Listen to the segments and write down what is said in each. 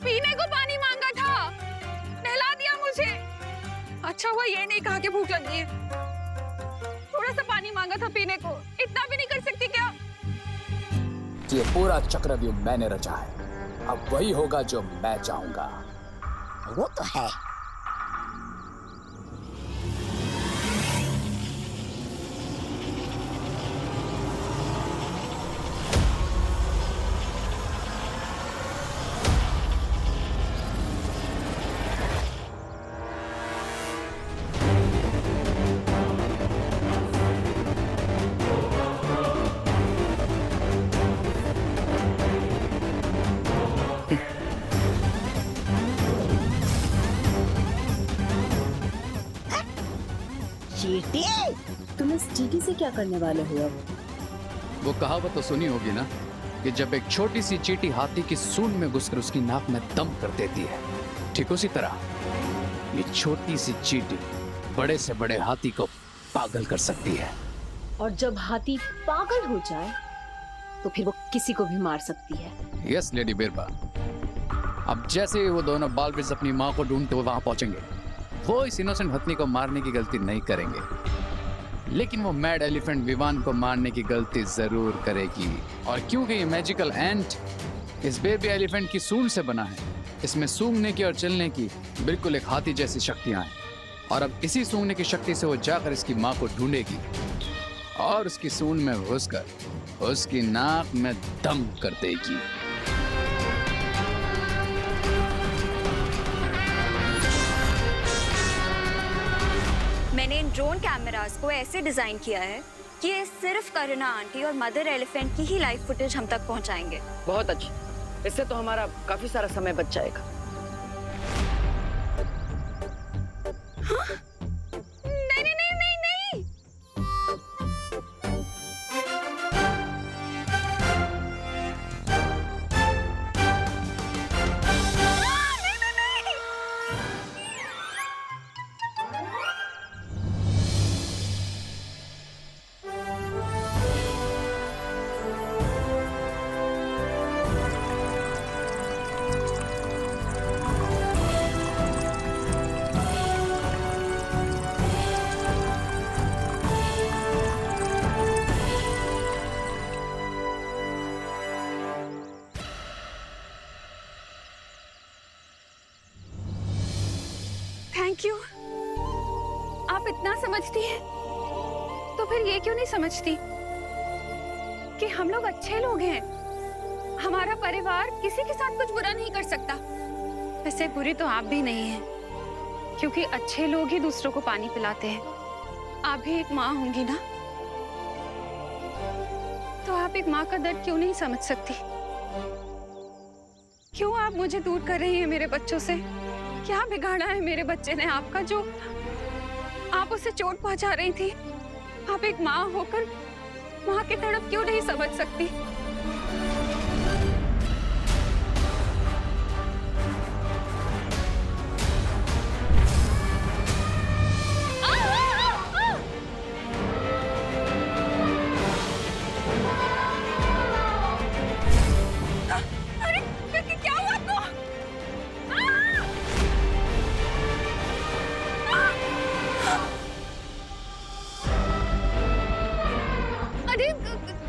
पीने को पानी मांगा था, नहला दिया मुझे। अच्छा हुआ ये नहीं कहा कि भूख लगी है। थोड़ा सा पानी मांगा था पीने को, इतना भी नहीं कर सकती क्या? ये पूरा चक्रव्यूह मैंने रचा है, अब वही होगा जो मैं चाहूंगा। वो तो है। चींटी, तुम इस चींटी से क्या करने वाले हो अब? वो कहावत तो सुनी होगी ना कि जब एक छोटी सी चींटी हाथी की सूंड में घुसकर उसकी नाक में दम कर देती है, ठीक उसी तरह ये छोटी सी चींटी बड़े से बड़े हाथी को पागल कर सकती है। और जब हाथी पागल हो जाए तो फिर वो किसी को भी मार सकती है। यस लेडी बिरबा। अब जैसे ही वो दोनों बालविज अपनी माँ को ढूंढते हुए वहां पहुंचेंगे, वो इस इनोसेंट हथनी को मारने की गलती नहीं करेंगे, लेकिन वो मैड एलिफेंट विवान को मारने की गलती जरूर करेगी। और क्योंकि ये मैजिकल एंट इस बेबी एलिफेंट की सूंड से बना है, इसमें सूंघने की और चलने की बिल्कुल एक हाथी जैसी शक्तियां हैं। और अब इसी सूंघने की शक्ति से वो जाकर इसकी माँ को ढूंढेगी और उसकी सूंड में घुसकर उसकी नाक में दम कर देगी। मैंने इन ड्रोन कैमरास को ऐसे डिजाइन किया है कि ये सिर्फ करुणा आंटी और मदर एलिफेंट की ही लाइव फुटेज हम तक पहुंचाएंगे। बहुत अच्छी, इससे तो हमारा काफी सारा समय बच जाएगा। हाँ? नहीं नहीं नहीं नहीं नहीं। Thank you. आप इतना समझती हैं, तो फिर ये क्यों नहीं समझती कि हम लोग अच्छे लोग हैं। हमारा परिवार किसी के साथ कुछ बुरा नहीं कर सकता। वैसे बुरी तो आप भी नहीं हैं, क्योंकि अच्छे लोग ही दूसरों को पानी पिलाते हैं। आप भी एक माँ होंगी ना, तो आप एक माँ का दर्द क्यों नहीं समझ सकती? क्यों आप मुझे दूर कर रही हैं मेरे बच्चों से? क्या बिगाड़ा है मेरे बच्चे ने आपका जो आप उसे चोट पहुंचा रही थी? आप एक माँ होकर माँ की तड़प क्यों नहीं समझ सकती?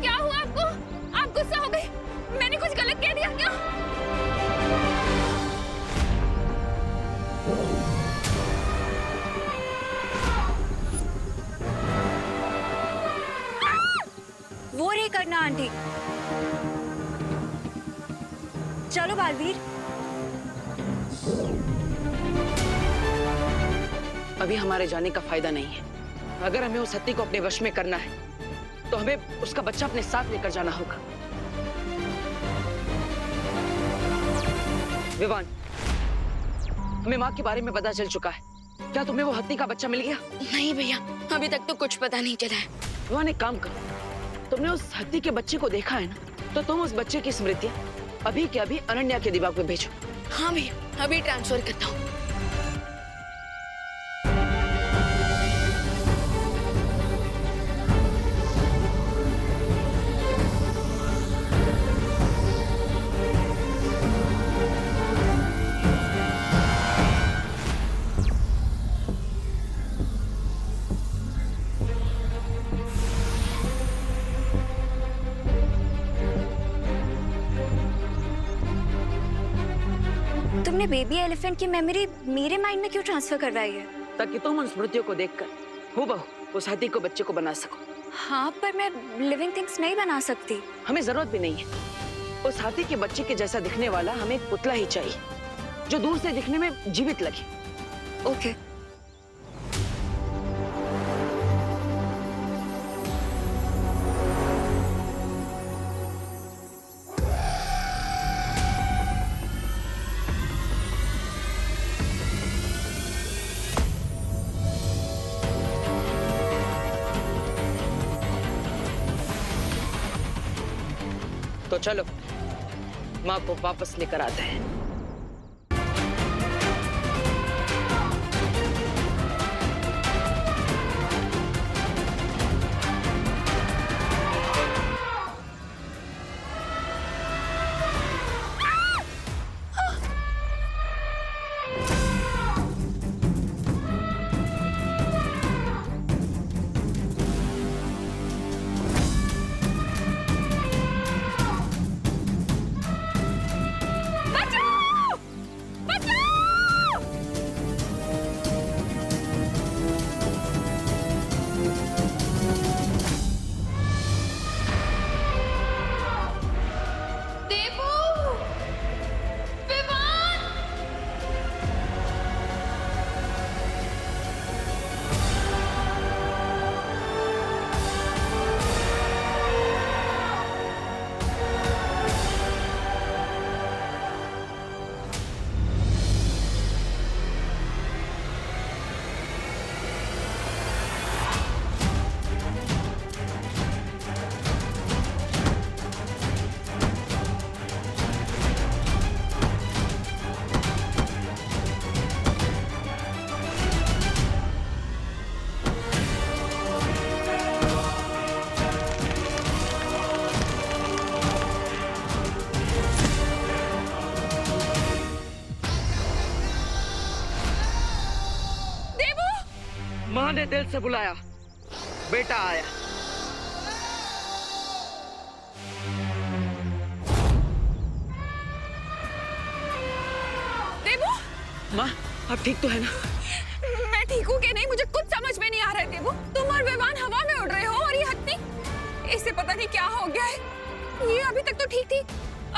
क्या हुआ आपको? आप गुस्सा हो गई? मैंने कुछ गलत कह दिया क्या? वो रे करना आंटी। चलो बालवीर। अभी हमारे जाने का फायदा नहीं है। अगर हमें उस हत्ती को अपने वश में करना है तो हमें उसका बच्चा अपने साथ लेकर जाना होगा। विवान, हमें माँ के बारे में पता चल चुका है। क्या तुम्हें वो हत्ती का बच्चा मिल गया? नहीं भैया, अभी तक तो कुछ पता नहीं चला है। विवान, एक काम करो, तुमने उस हत्ती के बच्चे को देखा है ना, तो तुम उस बच्चे की स्मृतियां अभी के अभी अनन्या के दिमाग में भेजो। हाँ भैया, अभी ट्रांसफर करता हूँ। बेबी एलिफेंट की मेमोरी मेरे माइंड में क्यों ट्रांसफर करवाई है? ताकि तुम उन स्मृतियों को देखकर हूबहू उस हाथी को बच्चे को बना सको। हाँ, पर मैं लिविंग थिंग्स नहीं बना सकती। हमें जरूरत भी नहीं है। उस हाथी के बच्चे के जैसा दिखने वाला हमें एक पुतला ही चाहिए, जो दूर से दिखने में जीवित लगे। ओके। तो चलो माँ को वापस लेकर आते हैं। माँ ने दिल से बुलाया, बेटा आया। देवू, माँ आप ठीक तो है ना? मैं ठीक हूँ कि नहीं मुझे कुछ समझ में नहीं आ रहा है देवू। तुम और विवान हवा में उड़ रहे हो और ये हत्ती, इसे पता नहीं क्या हो गया है। ये अभी तक तो ठीक थी,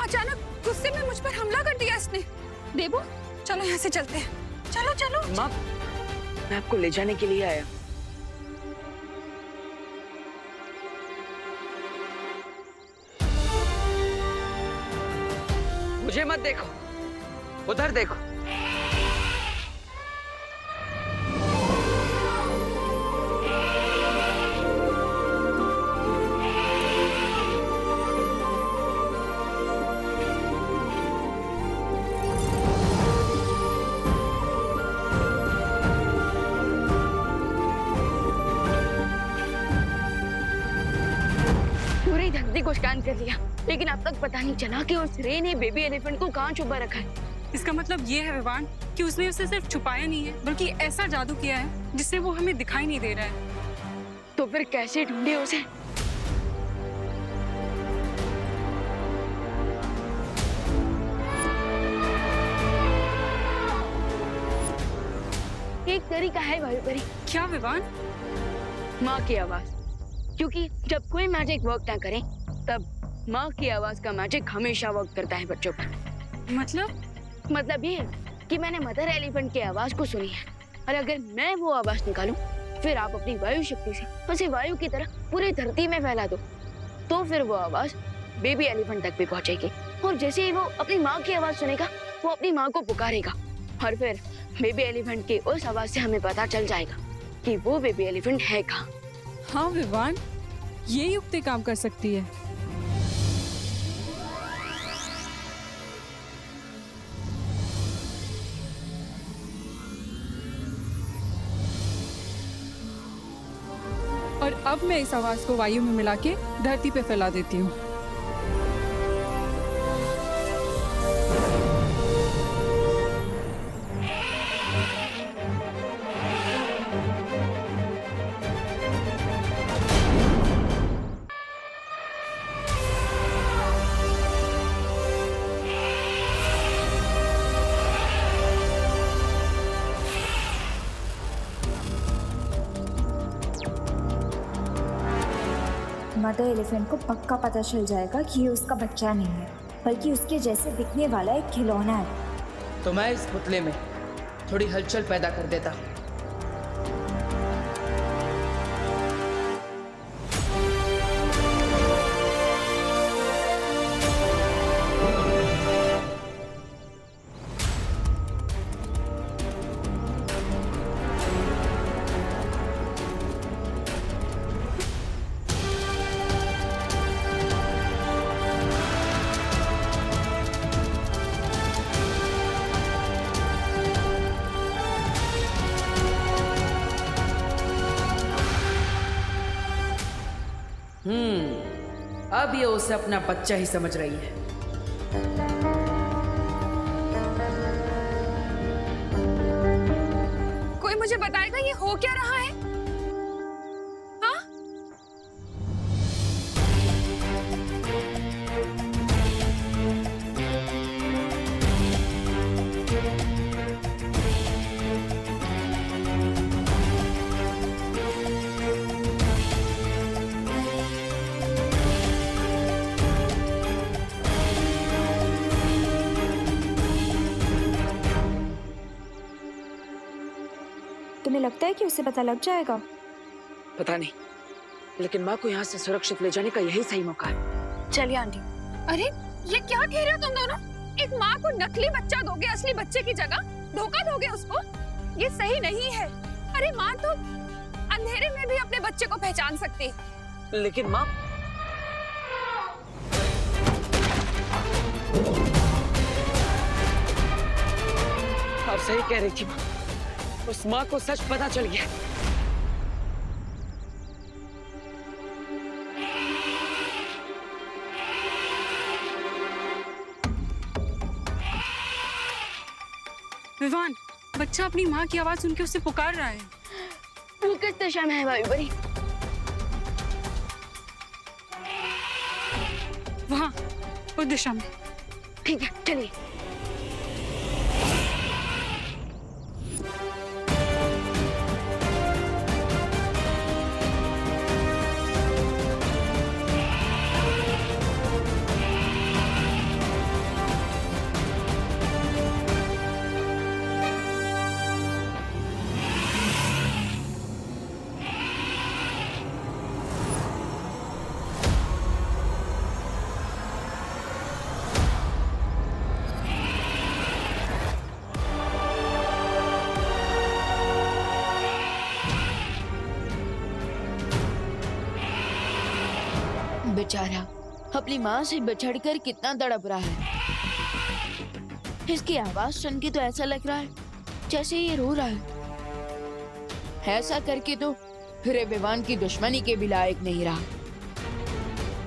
अचानक गुस्से में मुझ पर हमला कर दिया इसने। देवू चलो यहाँ से चलते हैं, चलो चलो। माँ मैं आपको ले जाने के लिए आया। मुझे मत देखो, उधर देखो। पूरी धरती को स्कैन कर लिया, लेकिन अब तक पता नहीं चला कि उस रे ने बेबी एलिफेंट को कहाँ छुपा रखा है। इसका मतलब ये है विवान कि उसने उसे सिर्फ छुपाया नहीं है, बल्कि ऐसा जादू किया है जिससे वो हमें दिखाई नहीं दे रहा है। तो फिर कैसे ढूंढे उसे? एक तरीका है वायुपरी, क्या विवान? माँ की आवाज। क्योंकि जब कोई मैजिक वर्क ना करे तब माँ की आवाज का मैजिक हमेशा वर्क करता है बच्चों पर। मतलब ये कि मैंने मदर एलिफेंट की आवाज को सुनी है, और अगर मैं वो आवाज निकालूं, फिर आप अपनी वायु शक्ति से उसे वायु की तरह पूरी धरती में फैला दो, तो फिर वो आवाज बेबी एलिफेंट तक भी पहुंचेगी। और जैसे ही वो अपनी माँ की आवाज सुनेगा, वो अपनी माँ को पुकारेगा, और फिर बेबी एलिफेंट की उस आवाज से हमें पता चल जाएगा कि वो बेबी एलिफेंट है कहाँ। हाँ विवान, ये युक्ति काम कर सकती है। और अब मैं इस आवाज को वायु में मिला के धरती पे फैला देती हूँ। मदर एलिफेंट को पक्का पता चल जाएगा कि ये उसका बच्चा नहीं है, बल्कि उसके जैसे दिखने वाला एक खिलौना है। तो मैं इस पुतले में थोड़ी हलचल पैदा कर देता हूँ। अब ये उसे अपना बच्चा ही समझ रही है। कोई मुझे बताएगा ये हो क्या रहा है? हाँ? तुम्हें लगता है कि उसे पता लग जाएगा? पता नहीं, लेकिन माँ को यहाँ से सुरक्षित ले जाने का यही सही मौका है। चलिए आंटी। अरे ये क्या कह रहे हो तुम दोनों? एक माँ को नकली बच्चा दोगे असली बच्चे की जगह? धोखा दोगे उसको? ये सही नहीं है। अरे माँ तो अंधेरे में भी अपने बच्चे को पहचान सकती है। लेकिन माँ, आप सही कह रही थी माँ, उस माँ को सच पता चल गया। विवान, बच्चा अपनी माँ की आवाज सुन के उसे पुकार रहा है। वो किस दिशा में है भाभी बड़ी? वहाँ उस दिशा में। ठीक है, चलिए। बेचारा अपनी माँ से बिछड़कर कितना तड़प रहा है। इसकी आवाज सुन के तो ऐसा लग रहा है जैसे ये रो रहा है। ऐसा करके तो फिर विवान की दुश्मनी के भी लायक नहीं रहा।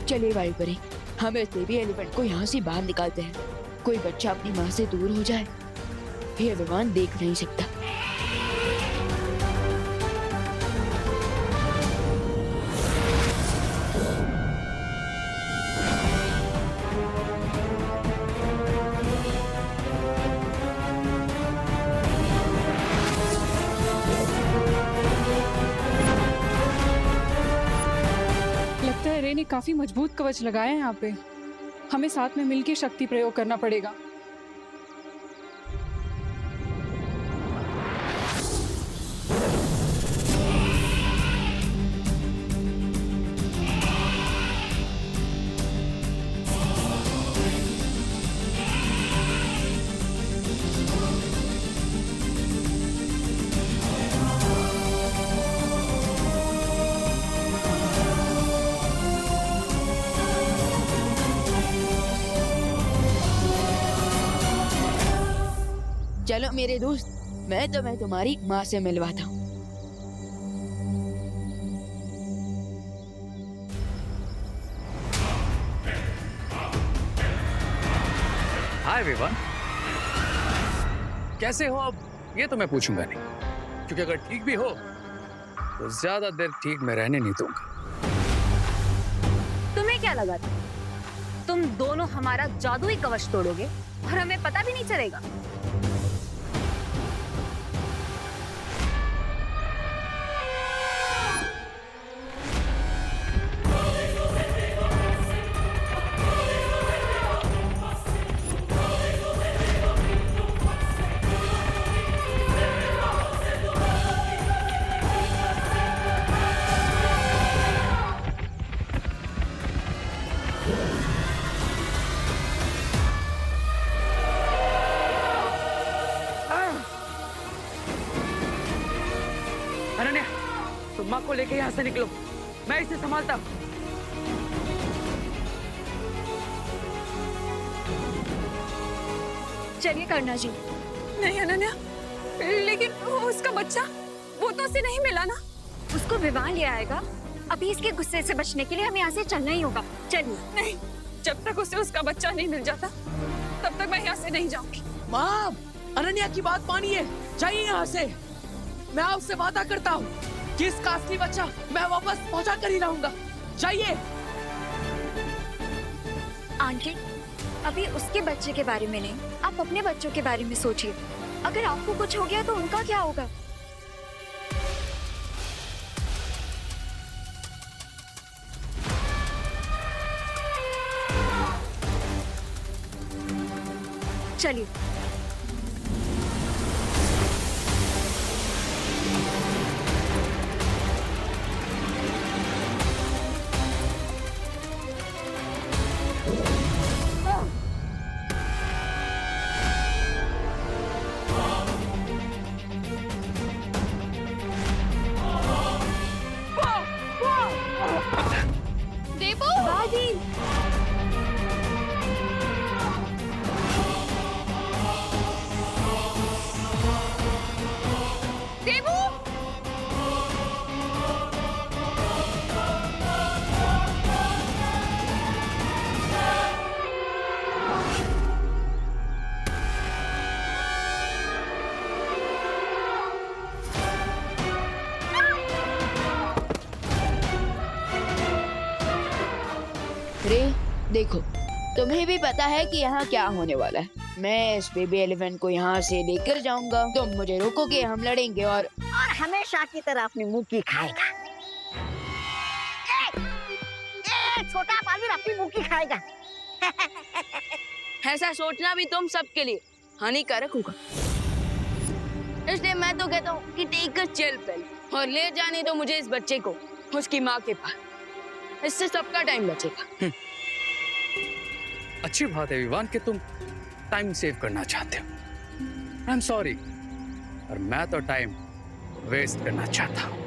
चलिए वायुपरी, हम इस बेबी एलिफेंट को यहाँ से बाहर निकालते हैं। कोई बच्चा अपनी माँ से दूर हो जाए, ये विवान देख नहीं सकता। रे ने काफी मजबूत कवच लगाया है यहाँ पे। हमें साथ में मिलकर शक्ति प्रयोग करना पड़ेगा। चलो मेरे दोस्त, मैं तुम्हें तुम्हारी माँ से मिलवाता हूँ। हाय विवान, कैसे हो? अब ये तो मैं पूछूंगा नहीं, क्योंकि अगर ठीक भी हो तो ज्यादा देर ठीक में रहने नहीं दूंगा। तुम्हें क्या लगा था तुम दोनों हमारा जादुई कवच तोड़ोगे और हमें पता भी नहीं चलेगा? अनन्या, तुम माँ को लेके यहाँ से निकलो, मैं इसे संभालता हूँ। चलिए करना जी। नहीं अनन्या, लेकिन उसका बच्चा वो तो उसे नहीं मिला ना। उसको विवाह ले आएगा। अभी इसके गुस्से से बचने के लिए हमें यहाँ से चलना ही होगा। चलिए। नहीं, जब तक उसे उसका बच्चा नहीं मिल जाता तब तक मैं यहाँ से नहीं जाऊंगी। माँ, अनन्या की बात मानिए, जाइए यहाँ से। मैं आपसे वादा करता हूँ कि इसका असली बच्चा मैं वापस पहुँचा कर ही रहूंगा। जाइए। आंटी, अभी उसके बच्चे के बारे में नहीं, आप अपने बच्चों के बारे में सोचिए। अगर आपको कुछ हो गया तो उनका क्या होगा? चलिए। देवो, दादी। देवो। रे, देखो, तुम्हें भी पता है कि यहाँ क्या होने वाला है। मैं इस बेबी एलिफेंट को यहाँ से लेकर जाऊंगा, तुम मुझे रोकोगे, हम लड़ेंगे और हमेशा की तरह अपनी मुंह की खाएगा। छोटा बालवीर अपनी मुंह की खाएगा। ऐसा सोचना भी तुम सबके लिए हानिकारक होगा। इसलिए मैं तो कहता हूँ कि टेक चल पहले और ले जाने दो मुझे इस बच्चे को उसकी माँ के पास। इससे सबका टाइम बचेगा। अच्छी बात है विवान कि तुम टाइम सेव करना चाहते हो। आई एम सॉरी, और मैं तो टाइम वेस्ट करना चाहता हूँ।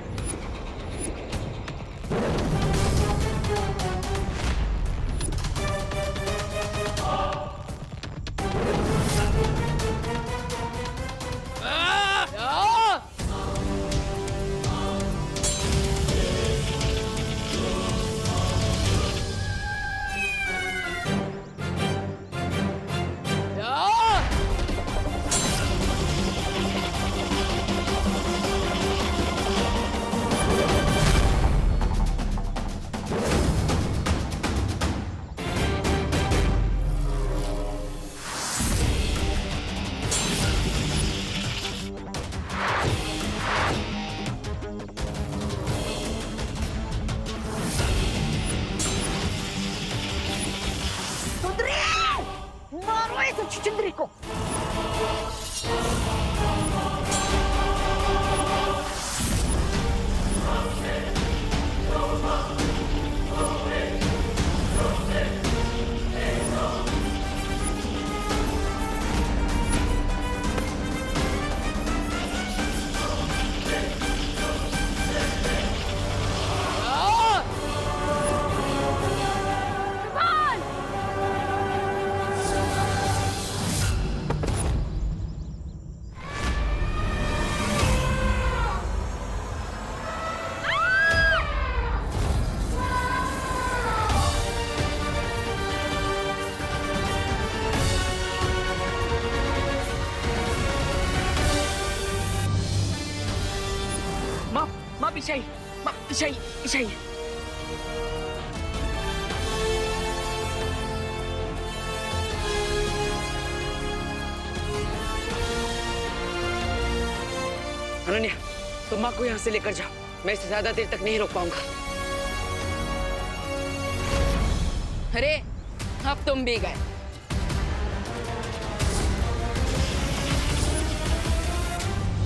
मारो इस चिंदरी को। माँ पीछे आई, माँ पीछे आई, पीछे आई। अनन्या, तुम माँ को यहाँ से लेकर जाओ, मैं इसे ज्यादा देर तक नहीं रोक पाऊंगा। अरे, अब तुम भी गए।